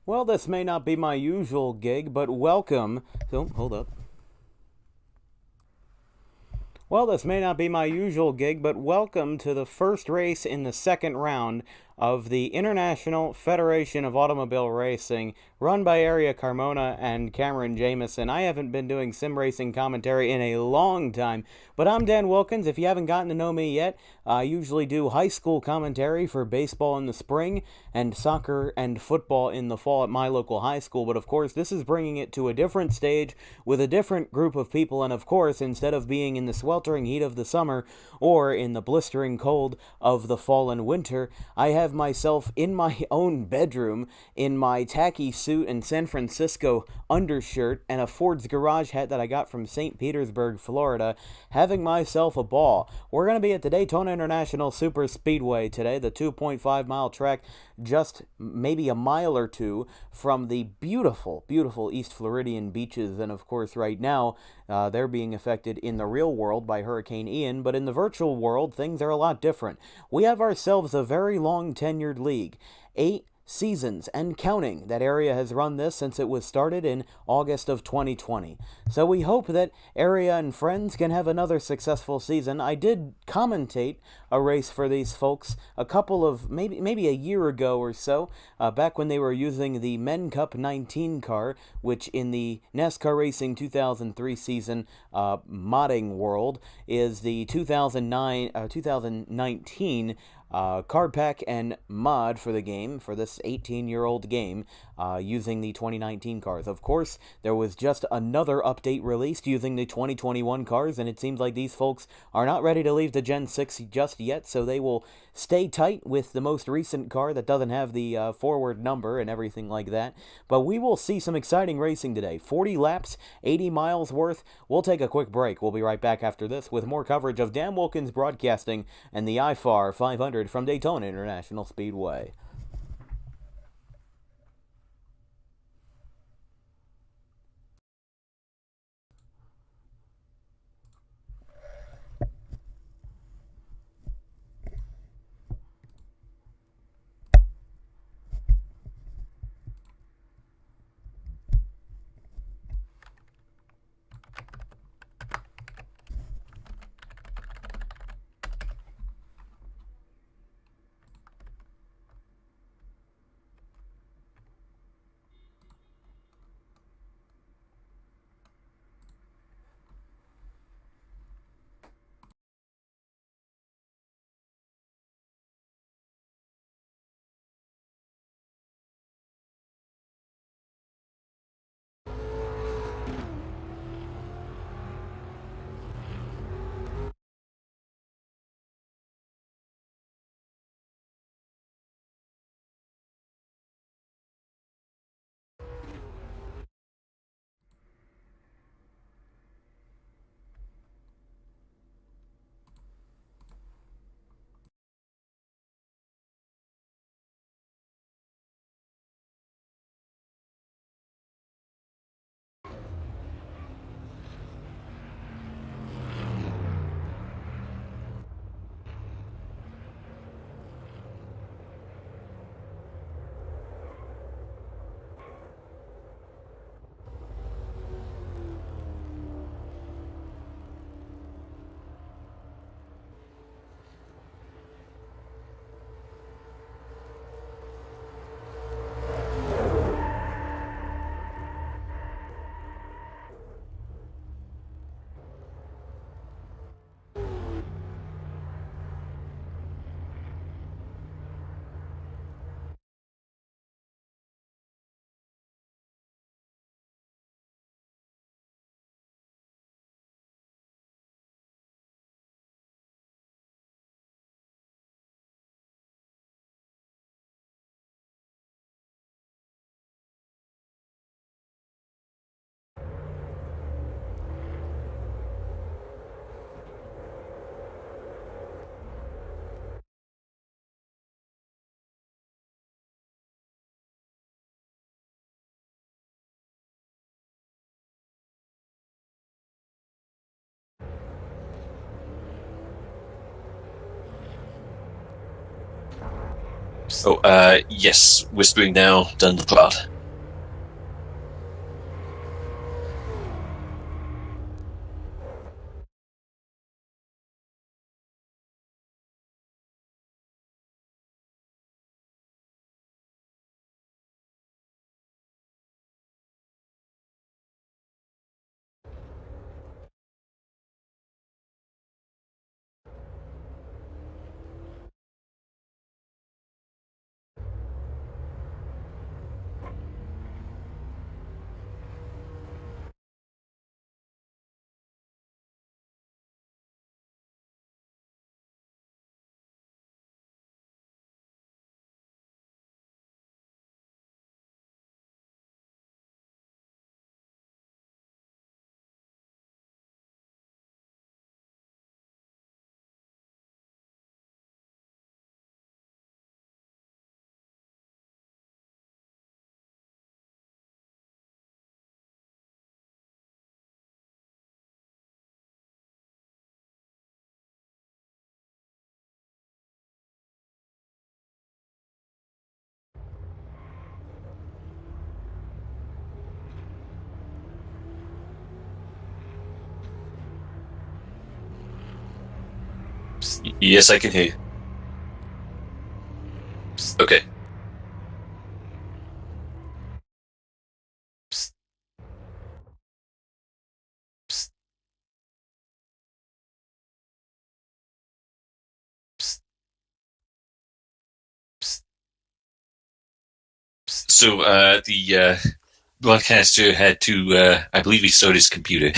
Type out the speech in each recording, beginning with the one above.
Well, this may not be my usual gig, but welcome. So, hold up. Well, this may not be my usual gig, but welcome to the first race in the second round of the International Federation of Automobile Racing, run by Aria Carmona and Cameron Jamison. I haven't been doing sim racing commentary in a long time, but I'm Dan Wilkins. If you haven't gotten to know me yet, I usually do high school commentary for baseball in the spring and soccer and football in the fall at my local high school. But of course, this is bringing it to a different stage with a different group of people. And of course, instead of being in the sweltering heat of the summer or in the blistering cold of the fall and winter, I have myself in my own bedroom in my tacky suit and San Francisco undershirt and a Ford's garage hat that I got from St. Petersburg, Florida, having myself a ball. We're going to be at the Daytona International Super Speedway today, the 2.5-mile track just maybe a mile or two from the beautiful, beautiful East Floridian beaches. And of course, right now, they're being affected in the real world by Hurricane Ian, but in the virtual world, things are a lot different. We have ourselves a very long tenured league. 8 seasons and counting that Area has run this since it was started in August of 2020. So we hope that Area and friends can have another successful season. I did commentate a race for these folks a couple of maybe a year ago or so, back when they were using the Men Cup 19 car, which in the NASCAR Racing 2003 season modding world is the 2019 card pack and mod for the game, for this 18-year-old game, using the 2019 cars. Of course, there was just another update released using the 2021 cars, and it seems like these folks are not ready to leave the Gen 6 just yet, so they will stay tight with the most recent car that doesn't have the forward number and everything like that. But we will see some exciting racing today. 40 laps, 80 miles worth. We'll take a quick break. We'll be right back after this with more coverage of Dan Wilkins Broadcasting and the IFAR 500 from Daytona International Speedway. So, yes, whispering now, done the plot. Yes, I can hear you. Okay. So the broadcaster had to, I believe, restart his computer.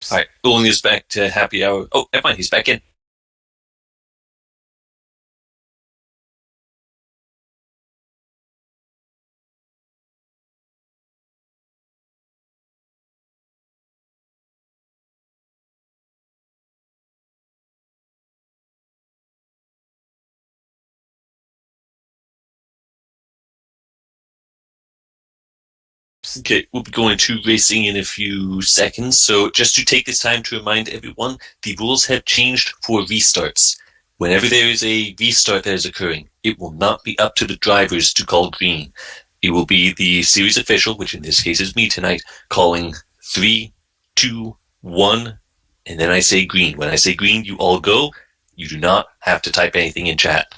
All right, rolling us back to happy hour. Oh, never mind, he's back in. Okay, we'll be going to racing in a few seconds. So just to take this time to remind everyone, the rules have changed for restarts. Whenever there is a restart that is occurring, it will not be up to the drivers to call green. It will be the series official, which in this case is me tonight, calling 3, 2, 1, and then I say green. When I say green, you all go. You do not have to type anything in chat.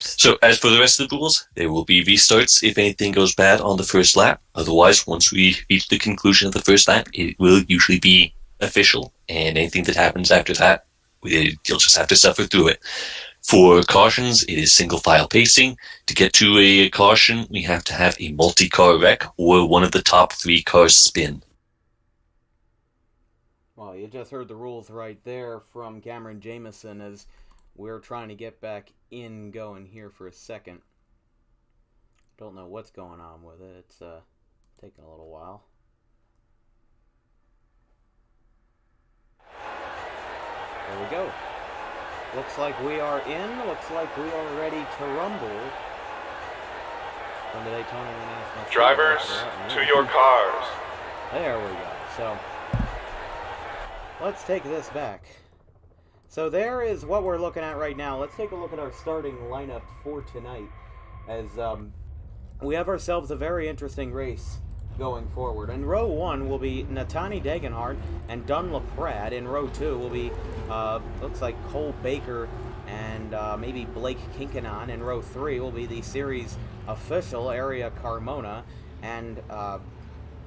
So as for the rest of the rules, there will be restarts if anything goes bad on the first lap. Otherwise, once we reach the conclusion of the first lap, it will usually be official, and anything that happens after that, you'll just have to suffer through it. For cautions, it is single file pacing. To get to a caution, we have to have a multi-car wreck or one of the top 3 cars spin. Well, you just heard the rules right there from Cameron Jamison as we're trying to get back in going here for a second. Don't know what's going on with it. It's taking a little while. There we go. Looks like we are in. Looks like we are ready to rumble from the Daytona International Speedway. Drivers, to your cars. There we go. So, let's take this back. So there is what we're looking at right now. Let's take a look at our starting lineup for tonight, as we have ourselves a very interesting race going forward. In row 1 will be Natani Degenhardt and Dunn LaPrade. In row 2 will be, looks like Cole Baker and maybe Blake Kinkanon. In row 3 will be the series official, Area Carmona, and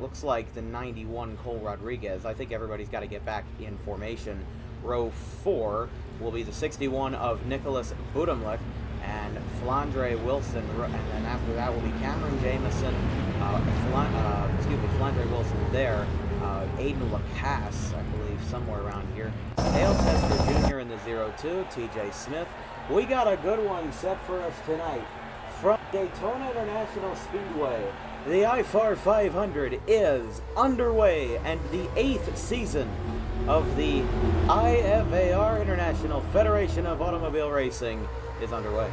looks like the 91 Cole Rodriguez. I think everybody's got to get back in formation. Row 4 will be the 61 of Nicholas Budimlik and Flandre Wilson, and then after that will be Cameron Jamison, Flandre Wilson there, Aiden Lacasse, I believe, somewhere around here, Dale Tester Jr. in the 02, TJ Smith. We got a good one set for us tonight. From Daytona International Speedway, the IFAR 500 is underway, and the 8th season of the IFAR International Federation of Automobile Racing is underway.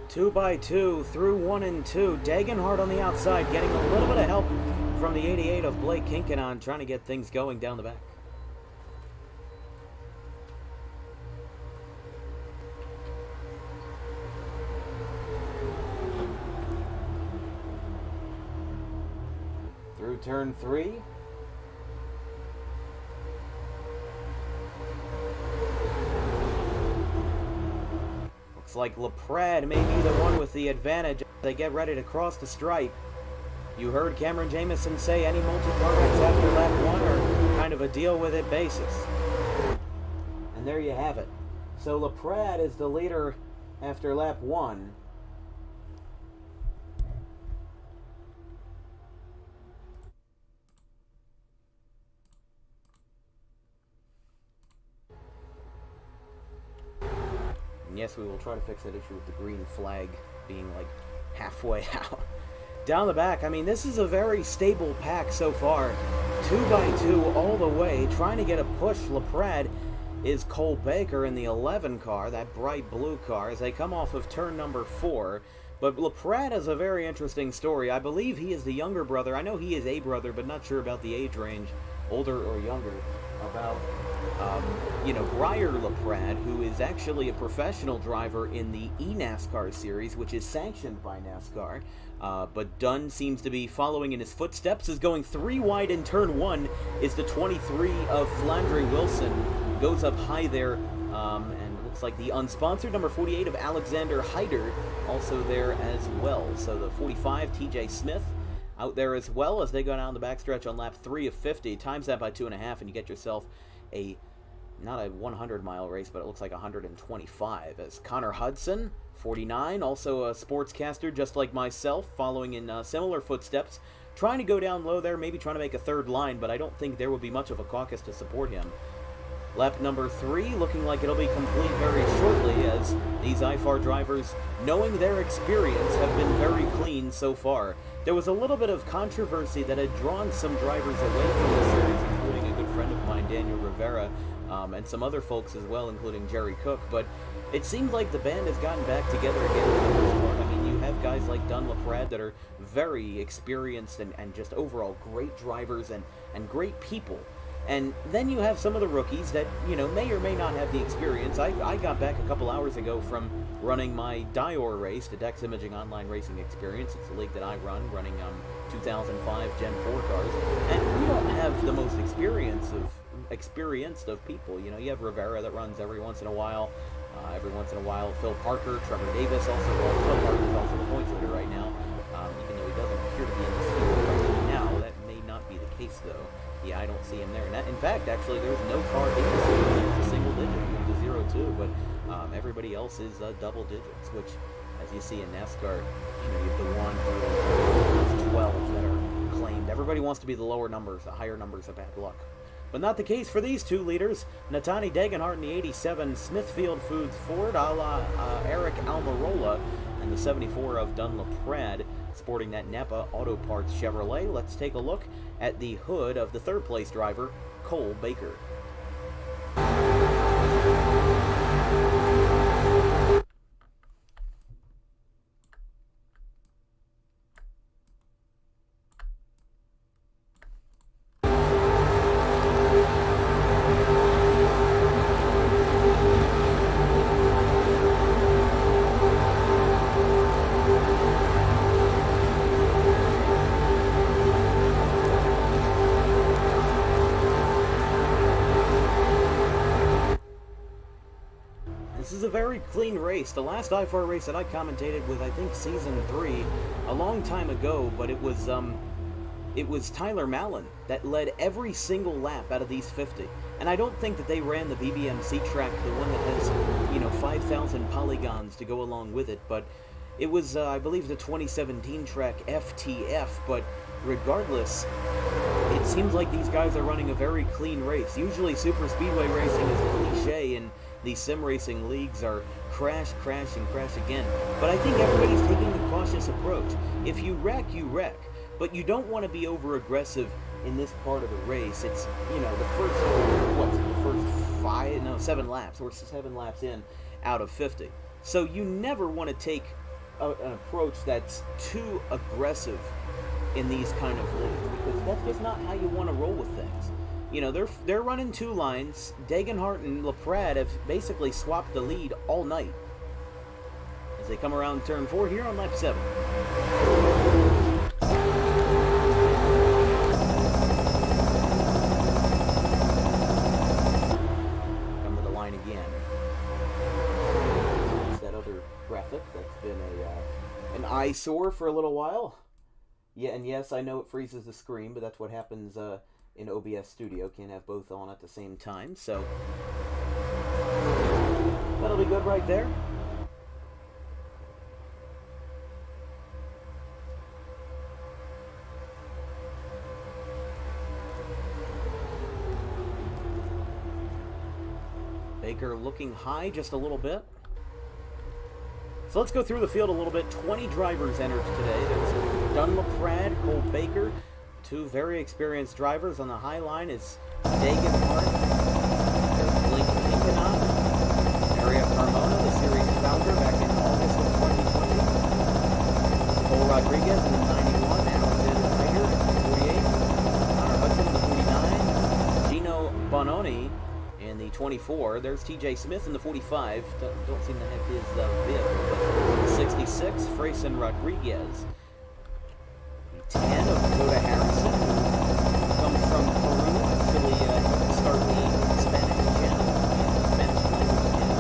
Two by two through 1 and 2. Degenhardt on the outside, getting a little bit of help from the 88 of Blake Kinkanon, trying to get things going down the back. Through turn 3. Looks like LaPrade may be the one with the advantage as they get ready to cross the stripe. You heard Cameron Jamison say any multi-car wrecks after lap 1 are kind of a deal-with-it basis. And there you have it. So LaPrade is the leader after lap 1. Yes, we will try to fix that issue with the green flag being like halfway out. Down the back, I mean, this is a very stable pack so far. 2 by 2 all the way, trying to get a push. LaPrade is Cole Baker in the 11 car, that bright blue car, as they come off of turn number 4. But LaPrade has a very interesting story. I believe he is the younger brother. I know he is a brother, but not sure about the age range, older or younger, about, Briar LaPrade, who is actually a professional driver in the eNASCAR series, which is sanctioned by NASCAR. But Dunn seems to be following in his footsteps, is going 3 wide in turn 1, is the 23 of Flandre Wilson, goes up high there, and looks like the unsponsored number 48 of Alexander Hyder also there as well. So the 45, TJ Smith, out there as well as they go down the backstretch on lap 3 of 50. Times that by 2.5 and you get yourself not a 100-mile race, but it looks like 125. As Connor Hudson, 49, also a sportscaster just like myself, following in similar footsteps, trying to go down low there, maybe trying to make a third line, but I don't think there will be much of a caucus to support him. Lap number 3, looking like it'll be complete very shortly, as these IFAR drivers, knowing their experience, have been very clean so far. There was a little bit of controversy that had drawn some drivers away from the series, including a good friend of mine, Daniel Rivera, and some other folks as well, including Jerry Cook, but it seems like the band has gotten back together again for the most part. I mean, you have guys like Dunn LaPrade that are very experienced and just overall great drivers and great people. And then you have some of the rookies that, may or may not have the experience. I got back a couple hours ago from running my Dior race, the Dex Imaging Online Racing Experience. It's the league that I run, running 2005 Gen 4 cars. And we don't have the most experienced of people. You have Rivera that runs every once in a while. Phil Parker, Trevor Davis also. Well, Phil Parker's also the points leader right now. Even though he doesn't appear to be in this field right now, that may not be the case though. Yeah, I don't see him there. In fact, actually, there's no car in this field. There's a single digit. There's a 0-2, but everybody else is double digits, which, as you see in NASCAR, you have the 1 through 12 that are claimed. Everybody wants to be the lower numbers. The higher numbers are bad luck. But not the case for these two leaders. Natani Degenhart in the 87 Smithfield Foods Ford, a la Eric Almirola, and the 74 of Dunn LaPrade, sporting that Napa Auto Parts Chevrolet. Let's take a look at the hood of the third place driver, Cole Baker. This is a very clean race. The last IFAR race that I commentated was, I think, Season 3, a long time ago, but it was Tyler Mallon that led every single lap out of these 50. And I don't think that they ran the BBMC track, the one that has, 5,000 polygons to go along with it, but it was, I believe, the 2017 track FTF, but regardless, it seems like these guys are running a very clean race. Usually super speedway racing is a cliche, and these sim racing leagues are crash, crash, and crash again. But I think everybody's taking the cautious approach. If you wreck, you wreck. But you don't want to be over-aggressive in this part of the race. It's, the first 7 laps. We're 7 laps in out of 50. So you never want to take an approach that's too aggressive in these kind of leagues, because that's just not how you want to roll with things. They're running 2 lines. Degenhart and LaPrade have basically swapped the lead all night as they come around turn 4 here on lap 7. Come to the line again. It's that other graphic that's been an eyesore for a little while. Yeah, and yes, I know it freezes the screen, but that's what happens in OBS Studio. Can't have both on at the same time, so that'll be good right there. Baker looking high just a little bit. So let's go through the field a little bit. 20 drivers entered today. There's Dunn LaPrade, Cole Baker, 2 very experienced drivers. On the high line is Degenhart. There's Blake Rodriguez in the 91, Alexander Tiger in the 48, Connor Hudson in the 49, Gino Bononi in the 24. There's TJ Smith in the 45. Don't seem to have his vehicle, but the 66, Freyson Rodriguez. The 10 of Dakota Harrison, who comes from Peru, actually helped start the Spanish channel, the Spanish language channel.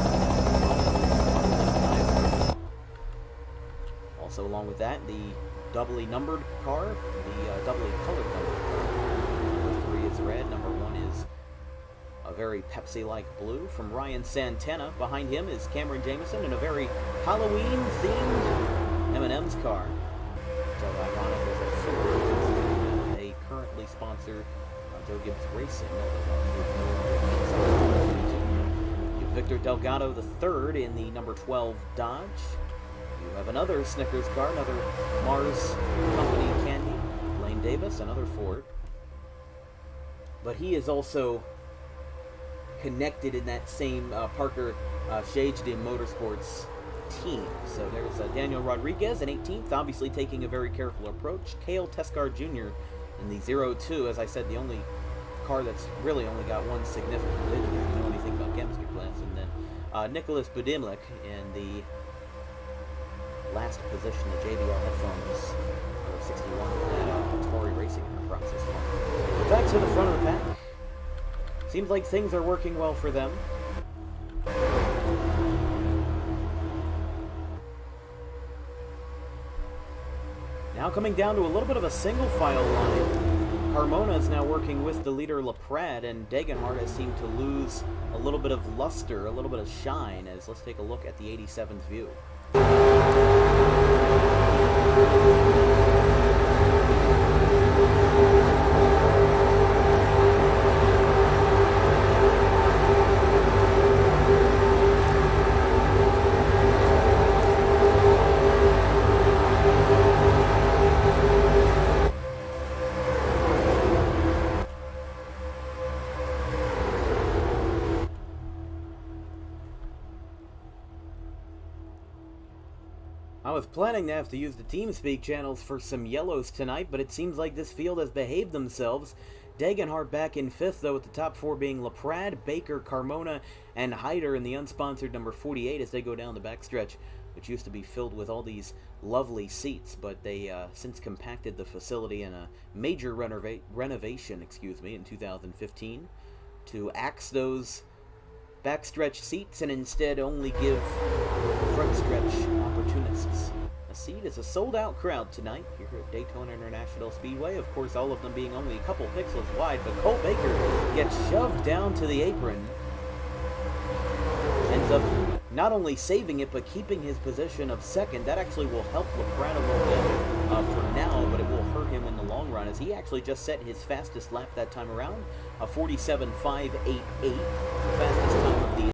Also, along with that, the doubly numbered car, the doubly colored numbered car. Number 3 is red, number 1 is a very Pepsi-like blue. From Ryan Santana, behind him is Cameron Jameson in a very Halloween-themed M&M's car. So ironic as a Ford. They currently sponsor Joe Gibbs Racing. You have Victor Delgado III in the number 12 Dodge. You have another Snickers car, another Mars Company candy. Lane Davis, another Ford. But he is also connected in that same Parker Shajdin Motorsports team. So there's Daniel Rodriguez in 18th, obviously taking a very careful approach. Cale Tescar Jr. in the 02, as I said, the only car that's really only got one significant win, if you know anything about chemistry class. And then Nicholas Budimlik in the last position, the JBL headphones, number 61, that Atari Racing Enterprises farm. Back to the front of the pack. Seems like things are working well for them. Now coming down to a little bit of a single file line. Carmona is now working with the leader Laprade, and Degenhardt has seemed to lose a little bit of luster, a little bit of shine, as let's take a look at the 87th view. I was planning to have to use the TeamSpeak channels for some yellows tonight, but it seems like this field has behaved themselves. Degenhardt back in 5th, though, with the top 4 being Laprade, Baker, Carmona, and Hyder in the unsponsored number 48 as they go down the backstretch, which used to be filled with all these lovely seats, but they since compacted the facility in a major renovation, in 2015 to axe those backstretch seats and instead only give front stretch opportunists a seat. Is a sold-out crowd tonight here at Daytona International Speedway. Of course, all of them being only a couple pixels wide, but Colt Baker gets shoved down to the apron. Ends up not only saving it, but keeping his position of second. That actually will help Laprade a little bit for now, but it will hurt him in the long run, as he actually just set his fastest lap that time around, a 47.588, the fastest time of the